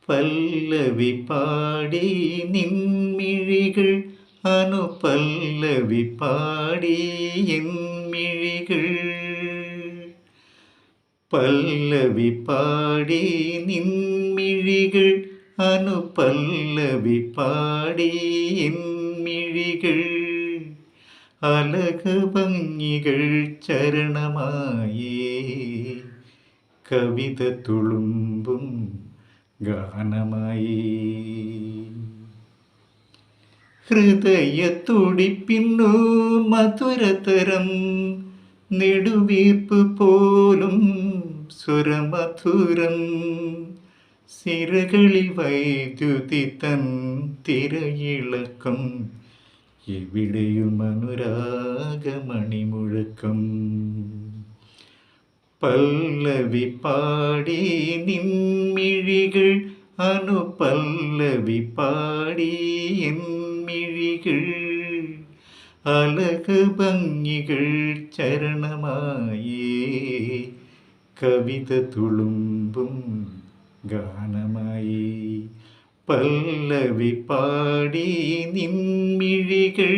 പല്ലവി പാടി നിൻമിഴികൾ അനുപല്ലവി പാടി എന്മിഴികൾ. പല്ലവി പാടി നിൻമിഴികൾ അനുപല്ലവി പാടി എന്മിഴികൾ. അലക ഭംഗികൾ ചരണമായേ കവിത തുളുമ്പും ഗാനമായി. ഹൃദയത്തുടിപ്പിന്നു മധുരതരം നെടുവീർപ്പ് പോലും സ്വരമധുരം. സിരകളിൽ വൈദ്യുതി തൻ തിരയിളക്കം, എവിടെയും അനുരാഗമണിമുഴക്കം. പല്ലവി പാടി നിൻമിഴികൾ അനുപല്ലവി പാടി എന്മിഴികൾ. അലക ഭംഗികൾ ചരണമായേ കവിത തുളുമ്പും ഗാനമായി. പല്ലവി പാടി നിൻമിഴികൾ.